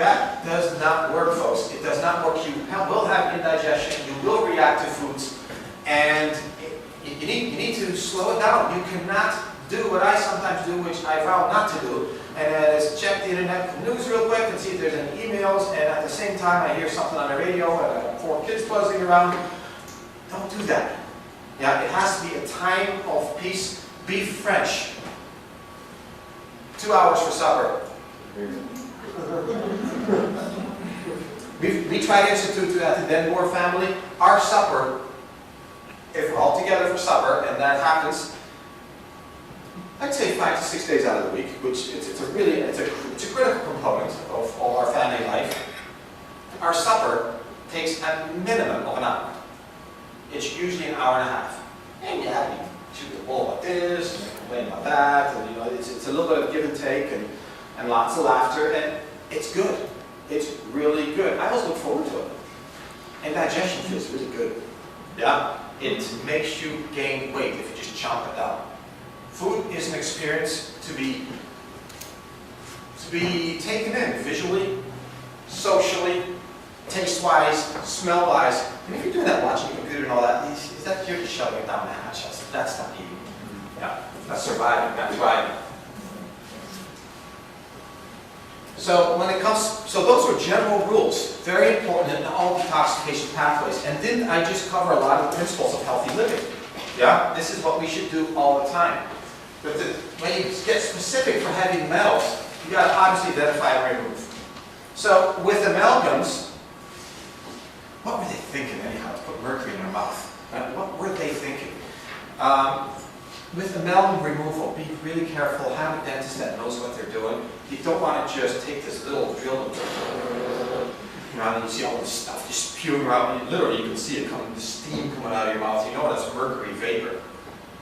That does not work, folks. It does not work. You will have indigestion. You will react to foods. And you need to slow it down. You cannot do what I sometimes do, which I vow not to do, and that is check the internet news real quick and see if there's any emails, and at the same time I hear something on the radio and I have 4 kids buzzing around. Don't do that. Yeah, it has to be a time of peace. Beef French. 2 hours for supper. We try to institute that to the Boer family. Our supper, if we're all together for supper, and that happens, I'd say 5 to 6 days out of the week, which it's a critical component of all our family life. Our supper takes a minimum of an hour. It's usually an hour and a half. And yeah, we shoot the ball like this, and complain about that, and it's a little bit of give and take, and lots of laughter, and it's good. It's really good. I always look forward to it. And digestion feels really good. Yeah? It makes you gain weight if you just chomp it down. Food is an experience to be taken in visually, socially, taste-wise, smell-wise. And if you're doing that watching the computer and all that, is that you're just shoving it down the hatch? That's not eating. Yeah, that's surviving, that's thriving. So when it comes, so those are general rules, very important in all detoxification pathways. And didn't I just cover a lot of the principles of healthy living? Yeah, this is what we should do all the time. But when you get specific for heavy metals, you got to obviously identify and remove. So with amalgams, what were they thinking anyhow to put mercury in their mouth? What were they thinking? With amalgam removal, be really careful. Have a dentist that knows what they're doing. You don't want to just take this little drill and you see all this stuff just spewing around. Literally, you can see it coming, the steam coming out of your mouth. You know that's mercury vapor.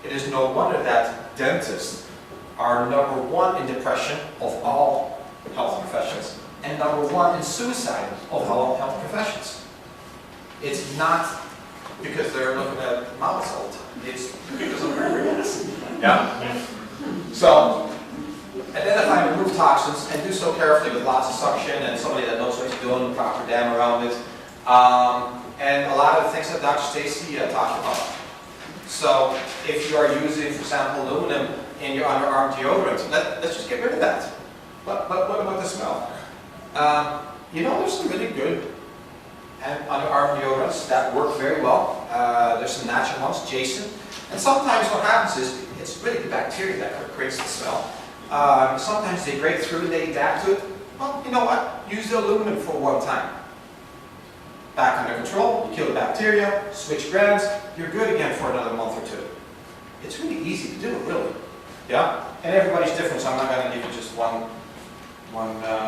It is no wonder that dentists are #1 in depression of all health professions and #1 in suicide of all health professions. It's not because they're looking at mouths all the time. It's because of mercury gas. Yeah? So, identify and remove toxins and do so carefully with lots of suction and somebody that knows what he's doing, proper dam around it. And a lot of the things that Dr. Stacy talked about. So if you are using, for example, aluminum in your underarm deodorant, let's just get rid of that. But what about the smell? There's some really good underarm deodorants that work very well. There's some natural ones, Jason. And sometimes what happens is it's really the bacteria that creates the smell. Sometimes they break through and they adapt to it. Well, you know what? Use the aluminum for one time. Back under control, you kill the bacteria, switch brands, you're good again for another month or 2. It's really easy to do, really. Yeah? And everybody's different, so I'm not going to give you just one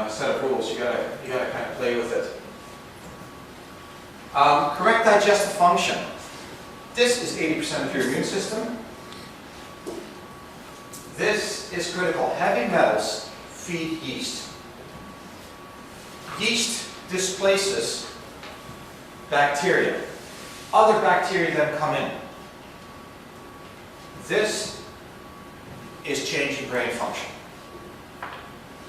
set of rules. You gotta kind of play with it. Correct digestive function. This is 80% of your immune system. This is critical. Heavy metals feed yeast. Yeast displaces bacteria. Other bacteria then come in. This is changing brain function.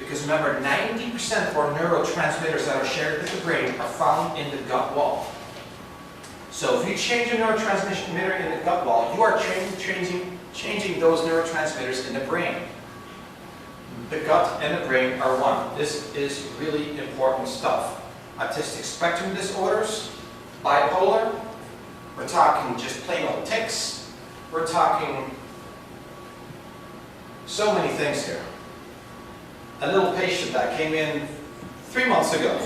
Because remember, 90% of our neurotransmitters that are shared with the brain are found in the gut wall. So if you change a neurotransmitter in the gut wall, you are changing those neurotransmitters in the brain. The gut and the brain are one. This is really important stuff. Autistic spectrum disorders, bipolar, we're talking just plain old tics, we're talking so many things here. A little patient that came in 3 months ago.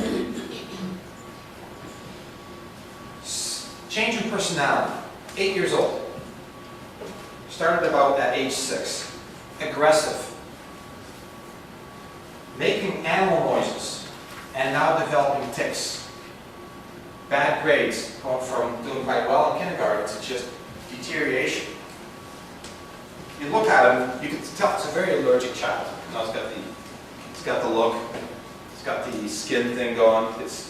Change in personality, 8 years old. Started about at age 6. Aggressive. Making animal noises. And now developing tics. Bad grades, going from doing quite well in kindergarten to just deterioration. You look at him, you can tell it's a very allergic child. You know, it's got the look, it's got the skin thing going. It's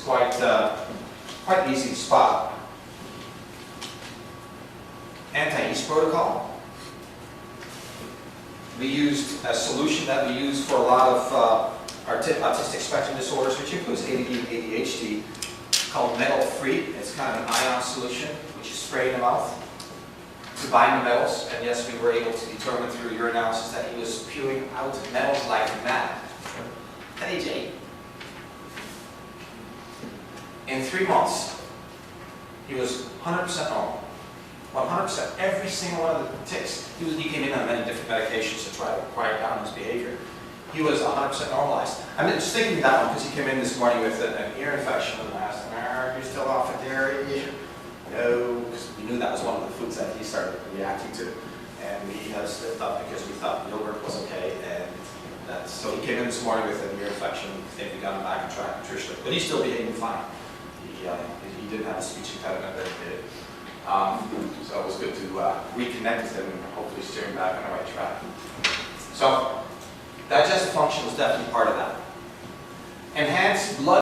quite easy to spot. Anti-yeast protocol. We used a solution that we use for a lot of autistic spectrum disorders, which includes ADD and ADHD, called metal-free. It's kind of an ion solution, which you spray in the mouth to bind the metals. And yes, we were able to determine through urinalysis that he was spewing out metals like mad at age 8. In 3 months, he was 100% normal. 100%. Every single one of the tics. He came in on many different medications to try to quiet down his behavior. He was 100% normalized. I'm just thinking of that one because he came in this morning with an ear infection and I asked him, "Are you still off of dairy?" No, because we knew that was one of the foods that he started reacting to. And we had slipped up because we thought yogurt was okay. And so he came in this morning with an ear infection. I think we got him back on track nutritionally. But he's still behaving fine. He didn't have a speech impediment that he did. So it was good to reconnect with him and hopefully steer him back on the right track. So digestive function was definitely part of that. Enhanced blood